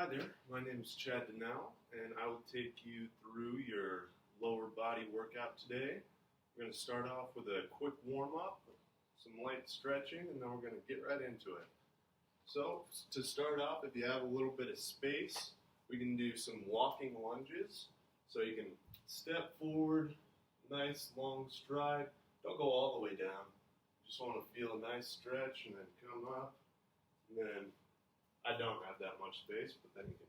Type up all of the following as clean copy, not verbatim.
Hi there, my name is Chad Donnell, and I will take you through your lower body workout today. We're going to start off with a quick warm-up, some light stretching, and then we're going to get right into it. So, to start off, if you have a little bit of space, we can do some walking lunges. So you can step forward, nice long stride. Don't go all the way down. Just want to feel a nice stretch and then come up, and then I don't have that much space, but then you can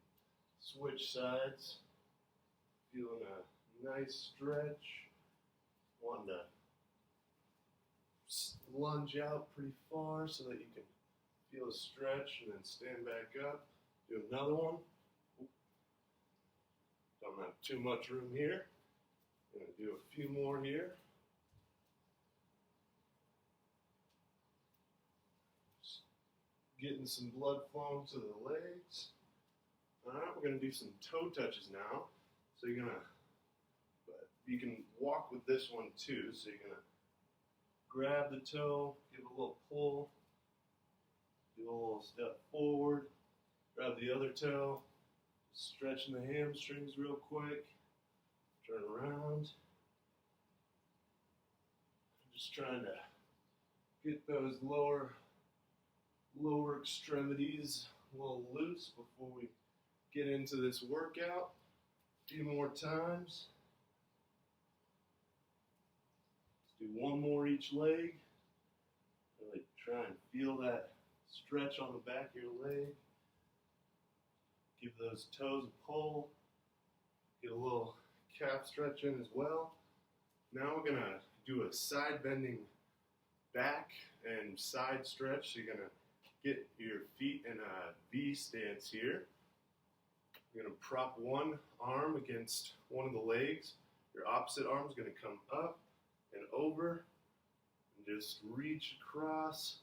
switch sides, feeling a nice stretch. Wanting to lunge out pretty far so that you can feel a stretch and then stand back up. Do another one. Don't have too much room here. Gonna do a few more here. Getting some blood flowing to the legs. Alright, we're going to do some toe touches now. So you're going to, but you can walk with this one too. So you're going to grab the toe, give a little pull, do a little step forward, grab the other toe, stretching the hamstrings real quick, turn around. Just trying to get those lower extremities a little loose before we get into this workout. A few more times. Let's do one more each leg. Really try and feel that stretch on the back of your leg. Give those toes a pull. Get a little calf stretch in as well. Now we're going to do a side bending back and side stretch. So you're going to get your feet in a V stance here. You're going to prop one arm against one of the legs. Your opposite arm is going to come up and over and just reach across.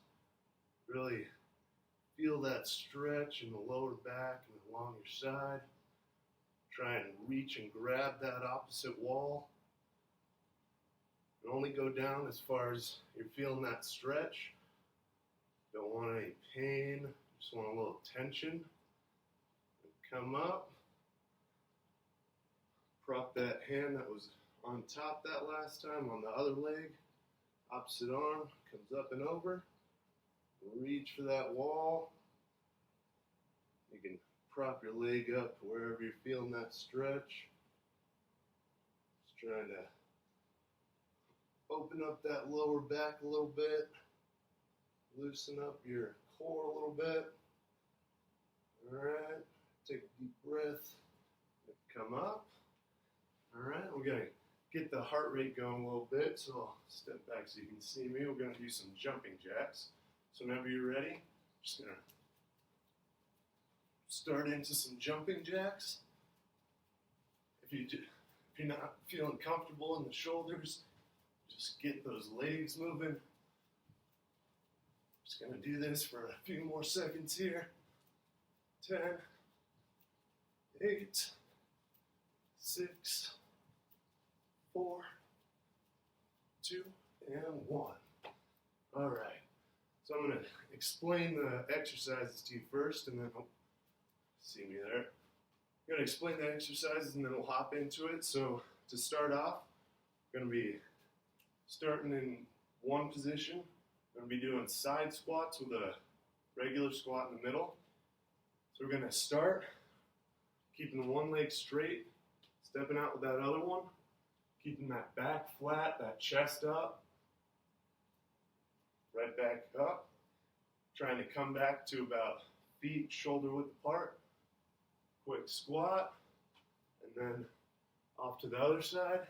Really feel that stretch in the lower back and along your side. Try and reach and grab that opposite wall. And only go down as far as you're feeling that stretch. Don't want any pain, just want a little tension. Come up, prop that hand that was on top that last time on the other leg. Opposite arm comes up and over. Reach for that wall. You can prop your leg up wherever you're feeling that stretch. Just trying to open up that lower back a little bit. Loosen up your core a little bit. Alright, take a deep breath. Come up. Alright, we're going to get the heart rate going a little bit, so I'll step back so you can see me. We're going to do some jumping jacks. So whenever you're ready, just going to start into some jumping jacks. If you're not feeling comfortable in the shoulders, just get those legs moving. Just going to do this for a few more seconds here. 10, 8, 6, 4, 2, and 1. All right. So I'm going to explain the exercises to you first, and then, see me there. I'm going to explain the exercises, and then we'll hop into it. So to start off, we're going to be starting in one position. We're going to be doing side squats with a regular squat in the middle. So we're going to start keeping one leg straight, stepping out with that other one, keeping that back flat, that chest up, right back up, trying to come back to about feet shoulder width apart. Quick squat, and then off to the other side.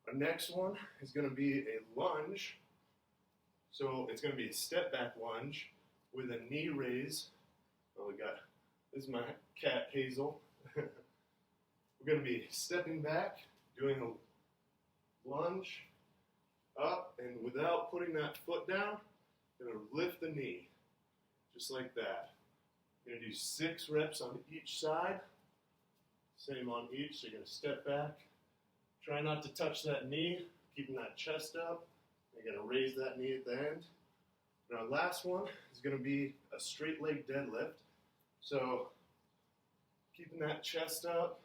Our next one is going to be a lunge. So it's going to be a step back lunge with a knee raise. Oh, this is my cat Hazel. We're going to be stepping back, doing a lunge up, and without putting that foot down, going to lift the knee, just like that. We're going to do 6 reps on each side. Same on each, so you're going to step back. Try not to touch that knee, keeping that chest up. You're going to raise that knee at the end. And our last one is going to be a straight leg deadlift. So Keeping that chest up,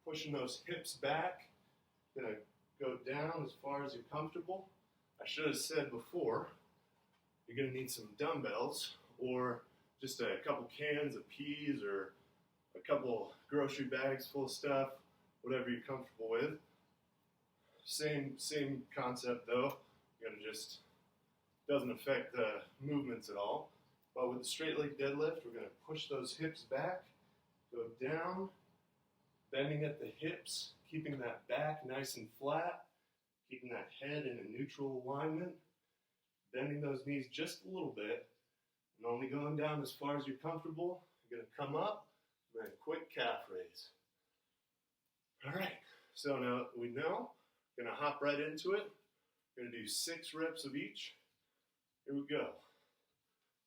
pushing those hips back. Gonna go down as far as you're comfortable. I should have said before, you're gonna need some dumbbells or just a couple cans of peas or a couple grocery bags full of stuff, whatever you're comfortable with. Same concept though. You're gonna just, doesn't affect the movements at all. But with the straight leg deadlift, we're gonna push those hips back, go down, bending at the hips, keeping that back nice and flat, keeping that head in a neutral alignment, bending those knees just a little bit, and only going down as far as you're comfortable. You're gonna come up, and then quick calf raise. All right, so now we know, we're gonna hop right into it. We're gonna do 6 reps of each. Here we go.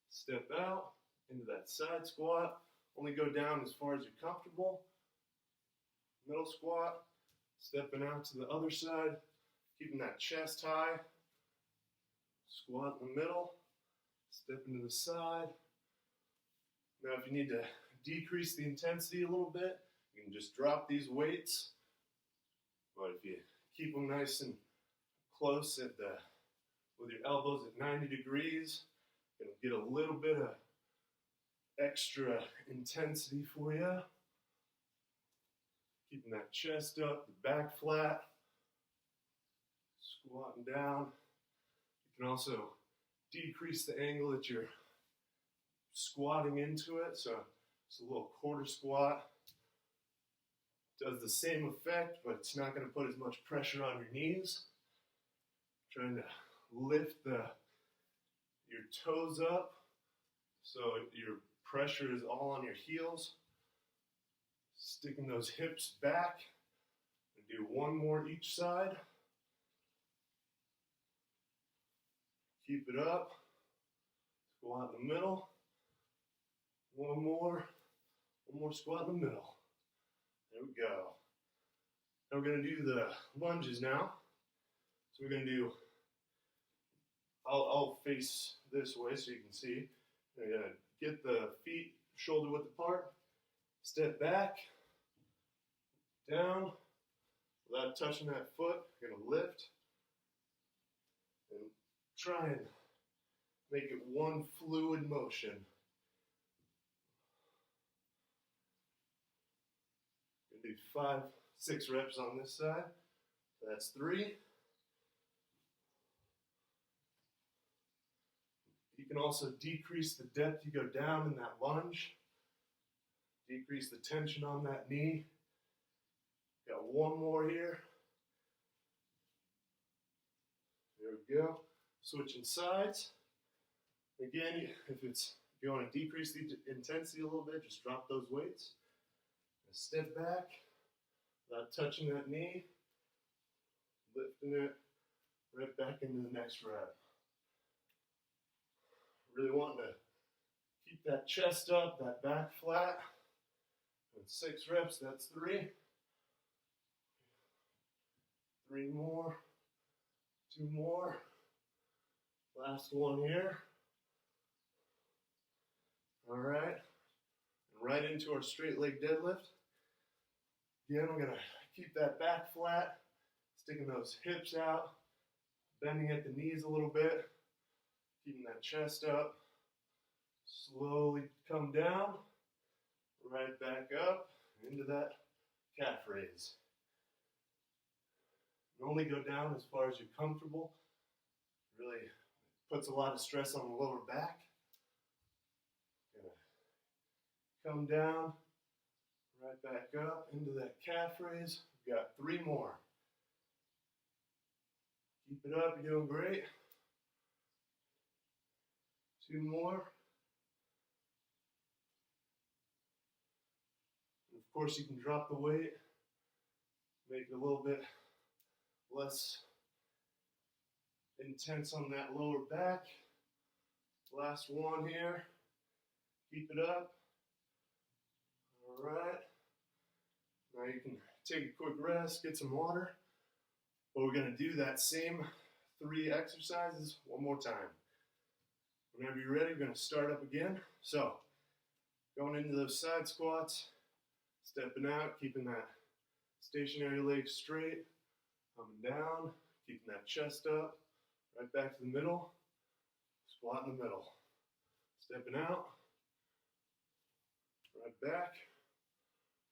Step out into that side squat. Only go down as far as you're comfortable. Middle squat. Stepping out to the other side. Keeping that chest high. Squat in the middle. Step into the side. Now if you need to decrease the intensity a little bit, you can just drop these weights. But if you keep them nice and close with your elbows at 90 degrees, it'll get a little bit of extra intensity for you. Keeping that chest up, the back flat, squatting down. You can also decrease the angle that you're squatting into it. So it's a little quarter squat. Does the same effect, but it's not going to put as much pressure on your knees. Trying to lift your toes up so your pressure is all on your heels. Sticking those hips back. And do one more each side. Keep it up. Squat in the middle. One more squat in the middle. There we go. Now we're going to do the lunges now. So we're going to do, I'll face this way so you can see. We're going to get the feet shoulder width apart. Step back, down, without touching that foot. You're going to lift and try and make it one fluid motion. Going to do 5, 6 reps on this side. So that's 3. You can also decrease the depth you go down in that lunge. Decrease the tension on that knee. Got one more here. There we go. Switching sides. Again, if you want to decrease the intensity a little bit, just drop those weights. Step back without touching that knee. Lifting it right back into the next rep. Really wanting to keep that chest up, that back flat. And 6 reps, that's 3. 3 more. 2 more. Last one here. All right. And right into our straight leg deadlift. Again, we're going to keep that back flat, sticking those hips out, bending at the knees a little bit, keeping that chest up. Slowly come down, right back up into that calf raise. And only go down as far as you're comfortable. Really puts a lot of stress on the lower back. Gonna come down, right back up into that calf raise. We've got 3 more. Keep it up, you're doing great. 2 more. And of course, you can drop the weight, make it a little bit less intense on that lower back. Last one here. Keep it up. All right. Now you can take a quick rest, get some water. But we're going to do that same 3 exercises one more time. Whenever you're ready, we're going to start up again. So, going into those side squats, Stepping out, keeping that stationary leg straight, coming down, keeping that chest up, right back to the middle, squat in the middle. Stepping out, right back,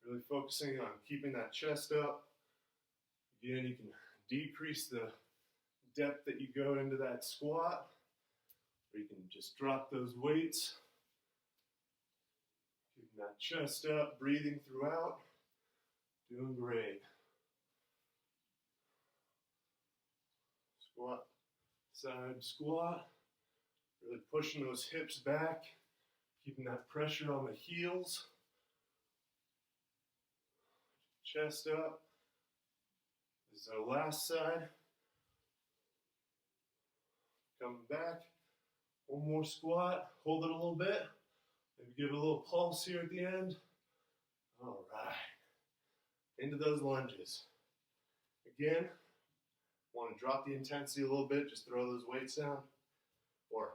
really focusing on keeping that chest up. Again, you can decrease the depth that you go into that squat, or you can just drop those weights. Keeping that chest up, breathing throughout. Doing great. Squat, side squat. Really pushing those hips back, keeping that pressure on the heels. Chest up. This is our last side. Coming back. One more squat. Hold it a little bit. Maybe give it a little pulse here at the end. All right. Into those lunges. Again, want to drop the intensity a little bit. Just throw those weights down. Or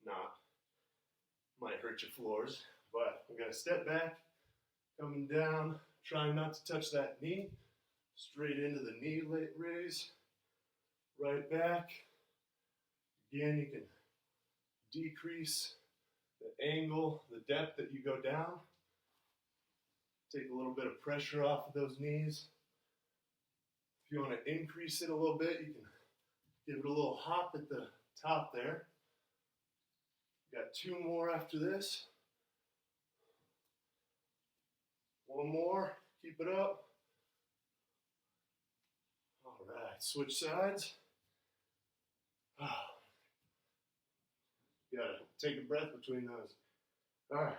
not. Might hurt your floors. But we're going to step back. Coming down. Trying not to touch that knee. Straight into the knee raise. Right back. Again, you can decrease the angle, the depth that you go down. Take a little bit of pressure off of those knees. If you want to increase it a little bit, you can give it a little hop at the top there. Got two more after this. One more, keep it up. All right, switch sides. You gotta take a breath between those. All right,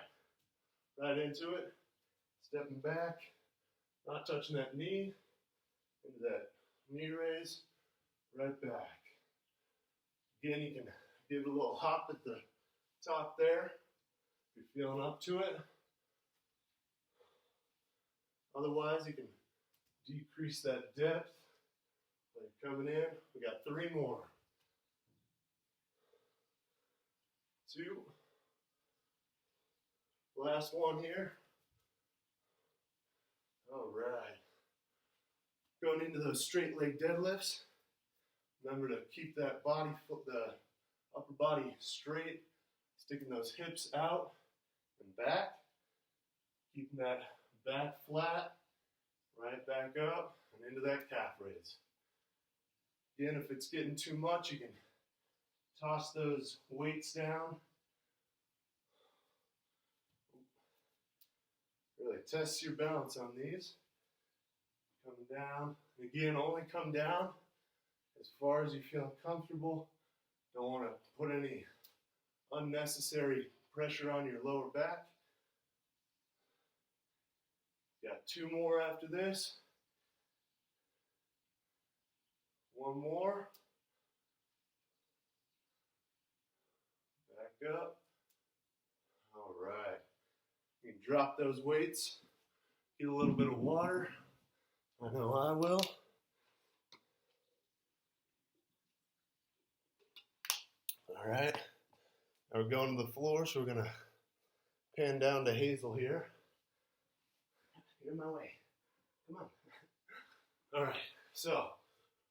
right into it. Stepping back, not touching that knee. Into that knee raise, right back. Again, you can give it a little hop at the top there if you're feeling up to it. Otherwise, you can decrease that depth. Like coming in, we got three more. Two. Last one here. All right. Going into those straight leg deadlifts. Remember to keep that body, the upper body straight, sticking those hips out and back. Keeping that back flat, right back up and into that calf raise. Again, if it's getting too much, you can toss those weights down. Really test your balance on these. Coming down. Again, only come down as far as you feel comfortable. Don't want to put any unnecessary pressure on your lower back. Got two more after this. One more. Back up. All right. You can drop those weights. Get a little bit of water. I know I will. All right. Now we're going to the floor, so we're going to pan down to Hazel here. Get in my way. Come on. All right. So,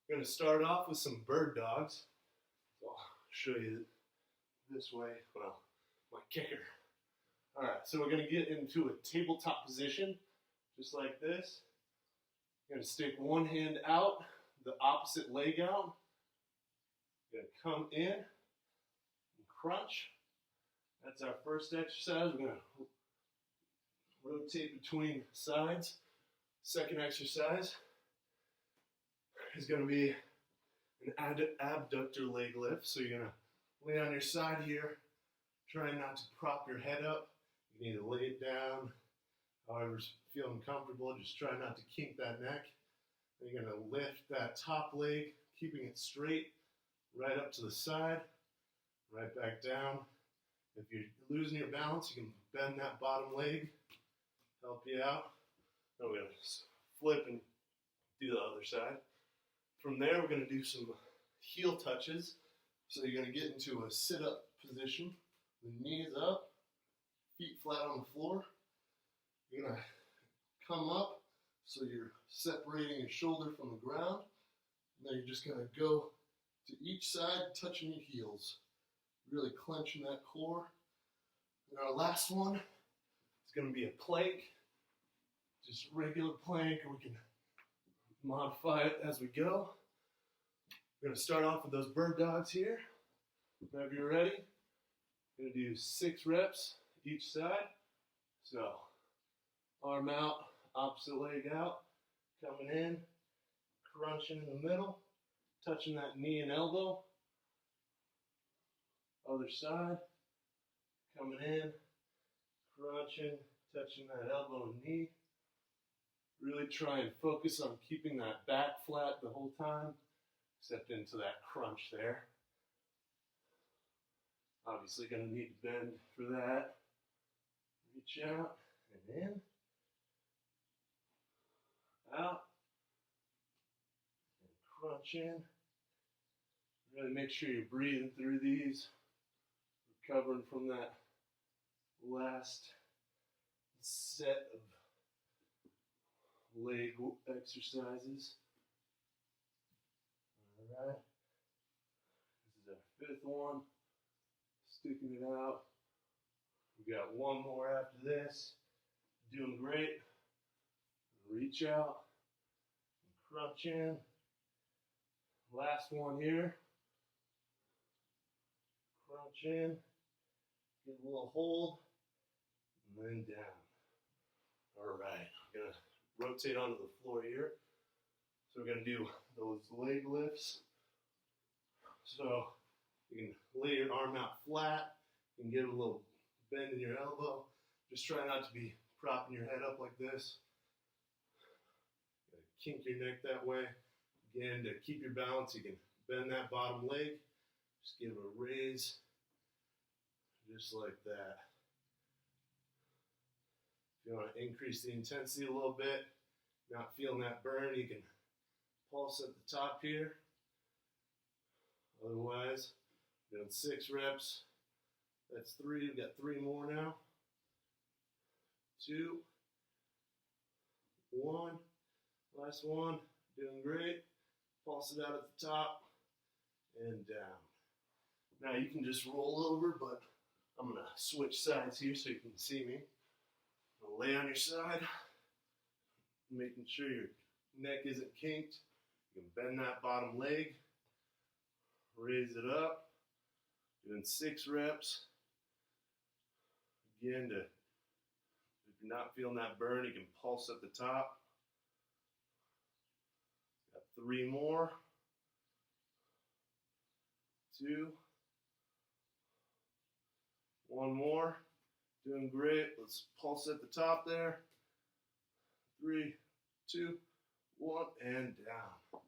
we're going to start off with some bird dogs. So I'll show you this way. Well, my kicker. All right. So we're going to get into a tabletop position, just like this. You're going to stick one hand out, the opposite leg out. You're going to come in and crunch. That's our first exercise. We're going to rotate between sides. Second exercise is going to be an abductor leg lift. So you're going to lay on your side here, trying not to prop your head up. You need to lay it down. However's feeling comfortable, just try not to kink that neck. Then you're going to lift that top leg, keeping it straight, right up to the side, right back down. If you're losing your balance, you can bend that bottom leg, help you out. Then we're going to flip and do the other side. From there, we're going to do some heel touches. So you're going to get into a sit-up position. The knees up, feet flat on the floor. You're going to come up, so you're separating your shoulder from the ground. Now you're just gonna go to each side, touching your heels. Really clenching that core. And our last one is gonna be a plank. Just regular plank, or we can modify it as we go. We're gonna start off with those bird dogs here. Whenever you're ready, we're gonna do 6 reps each side. So, arm out, opposite leg out, coming in, crunching in the middle, touching that knee and elbow. Other side, coming in, crunching, touching that elbow and knee. Really try and focus on keeping that back flat the whole time, except into that crunch there. Obviously gonna need to bend for that. Reach out and in, out, and crunch in. Really make sure you're breathing through these, recovering from that last set of leg exercises. All right, this is our 5th one. Sticking it out. We got one more after this. Doing great. Reach out and crunch in. Last one here. Crunch in. Get a little hold. And then down. All right. I'm going to rotate onto the floor here. So we're going to do those leg lifts. So you can lay your arm out flat. You can get a little bend in your elbow. Just try not to be propping your head up like this. Kink your neck that way. Again, to keep your balance, you can bend that bottom leg. Just give it a raise. Just like that. If you want to increase the intensity a little bit, not feeling that burn, you can pulse at the top here. Otherwise, doing 6 reps. That's 3. We've got 3 more now. 2, 1. Last one. Doing great. Pulse it out at the top and down. Now you can just roll over, but I'm going to switch sides here so you can see me. I'll lay on your side, making sure your neck isn't kinked. You can bend that bottom leg. Raise it up. Doing 6 reps. Again, if you're not feeling that burn, you can pulse at the top. Got 3 more. 2. 1 more. Doing great. Let's pulse at the top there. 3, 2, 1, and down.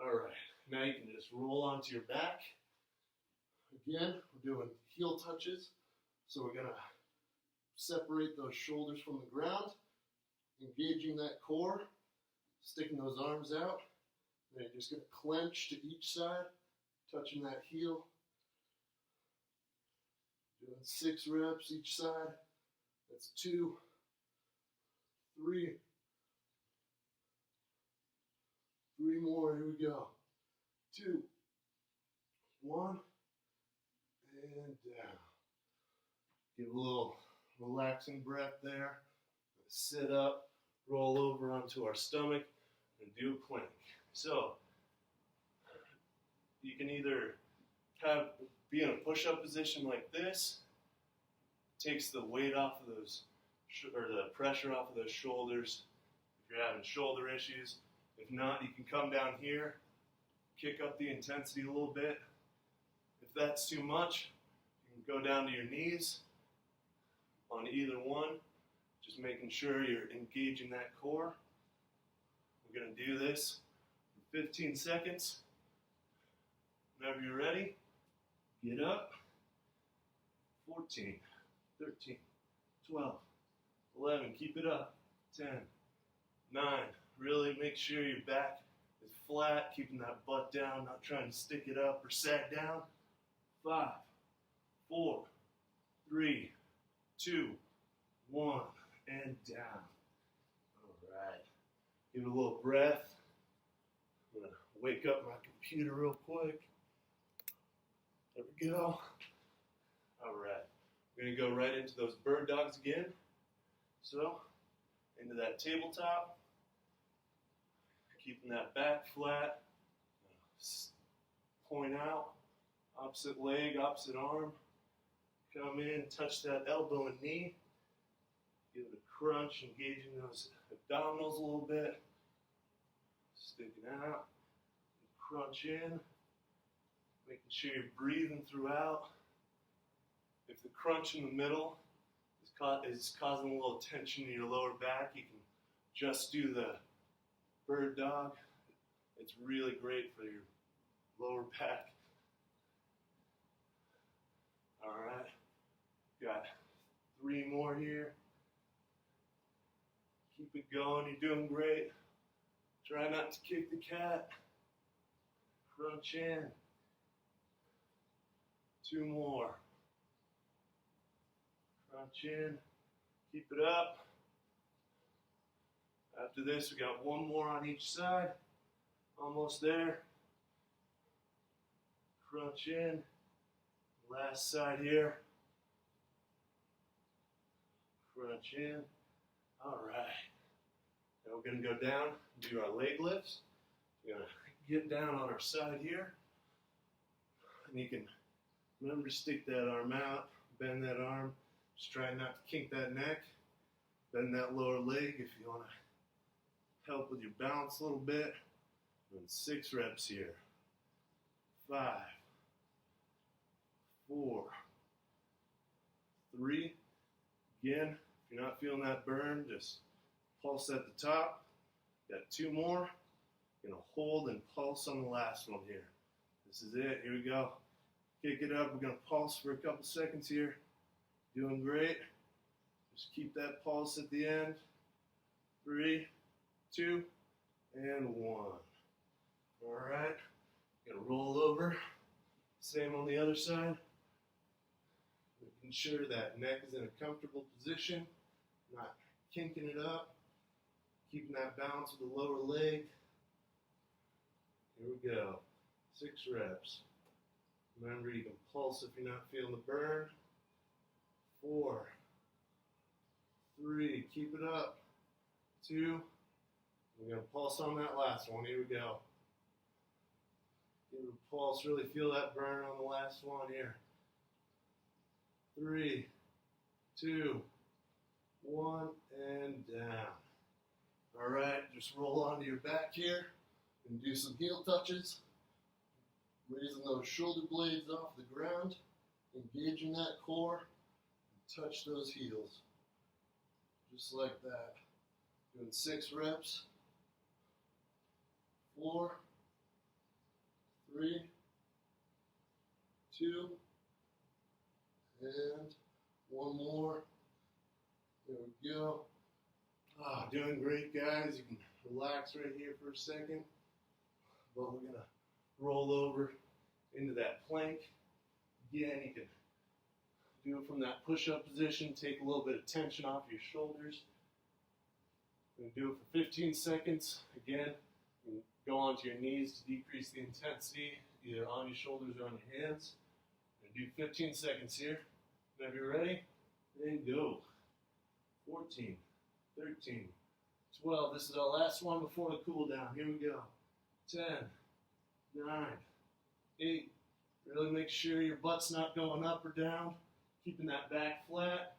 All right. Now you can just roll onto your back. Again, we're doing heel touches. So we're going to separate those shoulders from the ground, engaging that core, sticking those arms out. Then you're just going to clench to each side, touching that heel. Doing 6 reps each side. That's 2, 3. 3 more. Here we go. 2, 1, and down. Give a little relaxing breath there. Sit up, roll over onto our stomach, and do a plank. So you can either be in a push-up position like this. Takes the weight off of those, or the pressure off of those shoulders if you're having shoulder issues. If not, you can come down here, kick up the intensity a little bit. If that's too much, you can go down to your knees on either one, just making sure you're engaging that core. We're going to do this for 15 seconds. Whenever you're ready, get up. 14, 13, 12, 11, keep it up. 10, 9, really make sure your back is flat, keeping that butt down, not trying to stick it up or sag down. 5, 4, 3, 2, 1, and down. All Give it a little breath. I'm gonna wake up my computer real quick. There we go. All right. We're gonna go right into those bird dogs again. So, into that tabletop. Keeping that back flat. Point out. Opposite leg, opposite arm. Come in, touch that elbow and knee. Give it a crunch, engaging those abdominals a little bit. Sticking out. Crunch in. Making sure you're breathing throughout. If the crunch in the middle is causing a little tension in your lower back, you can just do the bird dog. It's really great for your lower back. All right, got 3 more here. Keep it going, you're doing great. Try not to kick the cat. Crunch in. 2 more. Crunch in. Keep it up. After this, we got 1 more on each side. Almost there. Crunch in. Last side here. Crunch in. All right. Now we're going to go down and do our leg lifts. We're going to get down on our side here. And you can remember to stick that arm out, bend that arm. Just try not to kink that neck. Bend that lower leg if you want to help with your balance a little bit. Doing 6 reps here. 5, 4, 3. Again, if you're not feeling that burn, just pulse at the top. Got 2 more. You're going to hold and pulse on the last one here. This is it. Here we go. Kick it up. We're going to pulse for a couple seconds here. Doing great. Just keep that pulse at the end. 3, 2, and 1. All right. Gonna roll over. Same on the other side. Making sure that neck is in a comfortable position. Not kinking it up. Keeping that balance with the lower leg. Here we go. 6 reps. Remember, you can pulse if you're not feeling the burn. 4, 3, keep it up. 2, we're going to pulse on that last one. Here we go. Give it a pulse, really feel that burn on the last one here. 3, 2, 1, and down. All right, just roll onto your back here and do some heel touches. Raising those shoulder blades off the ground, engaging that core, and touch those heels. Just like that. Doing 6 reps. 4, 3, 2, and 1 more. There we go. Doing great, guys. You can relax right here for a second. But we're going to roll over into that plank. Again, you can do it from that push-up position. Take a little bit of tension off your shoulders. We're going to do it for 15 seconds. Again, you can go onto your knees to decrease the intensity, either on your shoulders or on your hands. We're going to do 15 seconds here. Whenever you're ready, and go. 14, 13, 12. This is our last one before the cool down. Here we go. 10, 9, 8. Really make sure your butt's not going up or down. Keeping that back flat.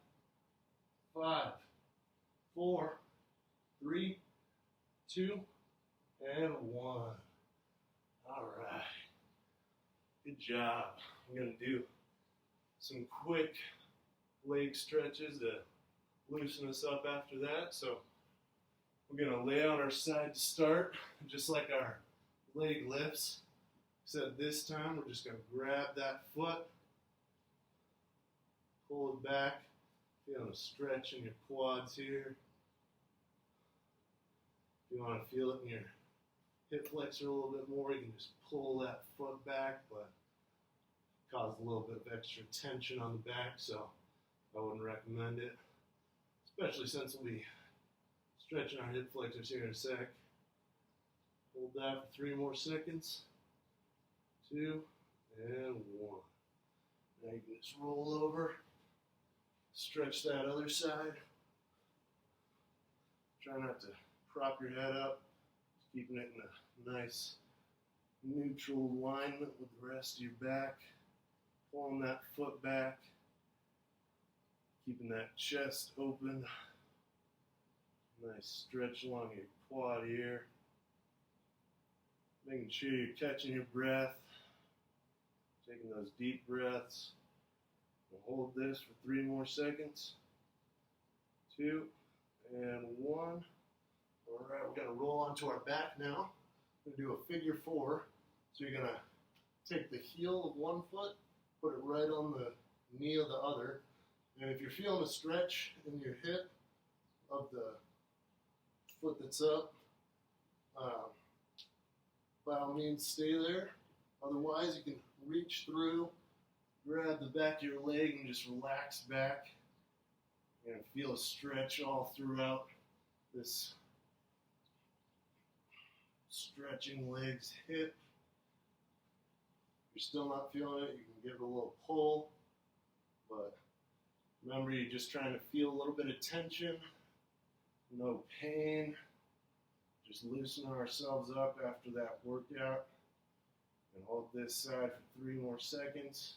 5, 4, 3, 2, and 1. All right. Good job. I'm going to do some quick leg stretches to loosen us up after that. So we're going to lay on our side to start, just like our leg lifts. Except this time we're just going to grab that foot, pull it back, feeling a stretch in your quads here. If you want to feel it in your hip flexor a little bit more, you can just pull that foot back, but cause a little bit of extra tension on the back, so I wouldn't recommend it, especially since we'll be Stretching our hip flexors here in a sec. Hold that for 3 more seconds. 2 and 1. Now you can just roll over. Stretch that other side. Try not to prop your head up. Just keeping it in a nice neutral alignment with the rest of your back. Pulling that foot back. Keeping that chest open. Nice stretch along your quad here. Making sure you're catching your breath. Taking those deep breaths. We'll hold this for 3 more seconds. 2 and 1. All right, we're gonna roll onto our back now. We're gonna do a figure 4. So you're gonna take the heel of one foot, put it right on the knee of the other. And if you're feeling a stretch in your hip of the foot that's up, by all means stay there. Otherwise, you can reach through, grab the back of your leg and just relax back. You're going to feel a stretch all throughout this stretching legs, hip. If you're still not feeling it, you can give it a little pull. But remember, you're just trying to feel a little bit of tension, no pain. Just loosening ourselves up after that workout. And hold this side for 3 more seconds.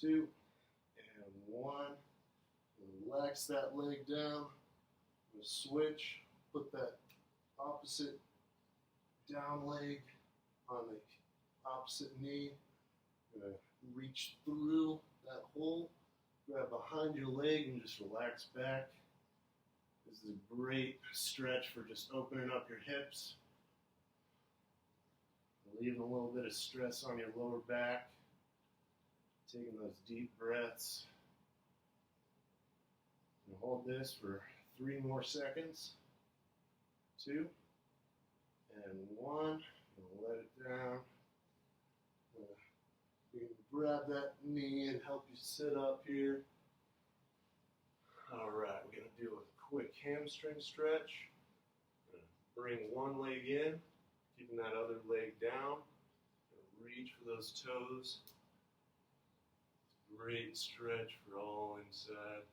2 and 1. Relax that leg down. We'll switch. Put that opposite down leg on the opposite knee. Reach through that hole. Grab behind your leg and just relax back. This is a great stretch for just opening up your hips. Leaving a little bit of stress on your lower back. Taking those deep breaths. And hold this for 3 more seconds. 2 and 1. And let it down. You can grab that knee and help you sit up here. All right, we're going to do a quick hamstring stretch. Bring one leg in, keeping that other leg down. Reach for those toes. Great stretch for all inside.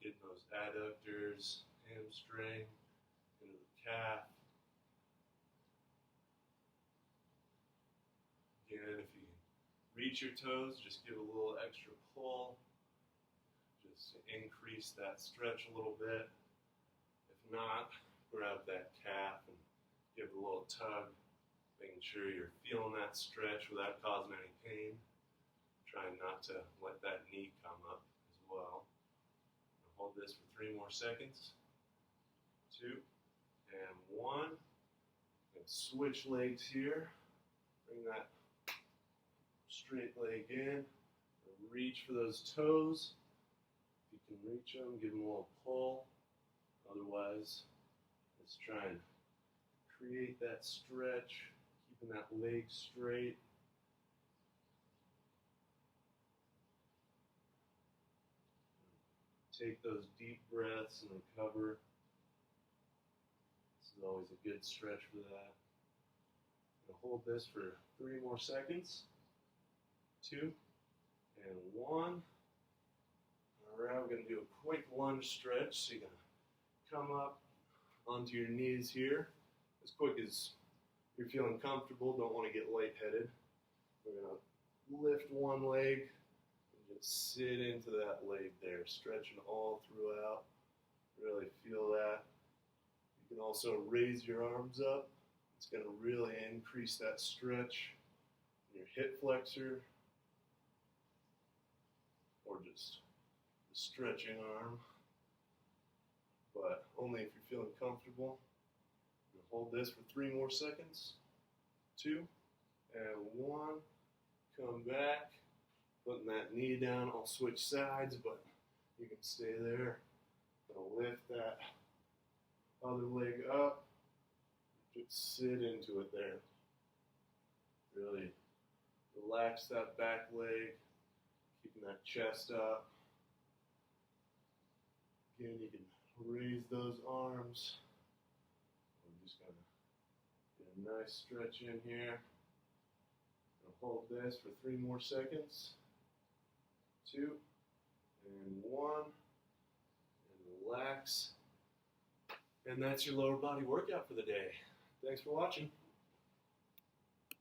Getting those adductors, hamstring, into the calf. Again, if you reach your toes, just give a little extra pull. Just to increase that stretch a little bit. If not, grab that calf and give it a little tug, making sure you're feeling that stretch without causing any pain. Trying not to let that knee come up as well. Hold this for 3 more seconds. 2 and 1. And switch legs here. Bring that straight leg in. Reach for those toes. If you can reach them, give them a little pull. Otherwise, let's try and create that stretch, keeping that leg straight. Take those deep breaths and recover. This is always a good stretch for that. I'm going to hold this for 3 more seconds. 2 and 1. All right, we're going to do a quick lunge stretch. So you're going to come up onto your knees here. As quick as you're feeling comfortable, don't want to get lightheaded. We're going to lift one leg. Just sit into that leg there, stretching all throughout. Really feel that. You can also raise your arms up. It's going to really increase that stretch in your hip flexor, or just the stretching arm. But only if you're feeling comfortable. Hold this for 3 more seconds. 2 and 1. Come back. Putting that knee down, I'll switch sides, but you can stay there. I'll lift that other leg up. Just sit into it there. Really relax that back leg, keeping that chest up. Again, you can raise those arms. I'm just gonna get a nice stretch in here. I'll hold this for 3 more seconds. 2 and 1. And relax. And that's your lower body workout for the day. Thanks for watching.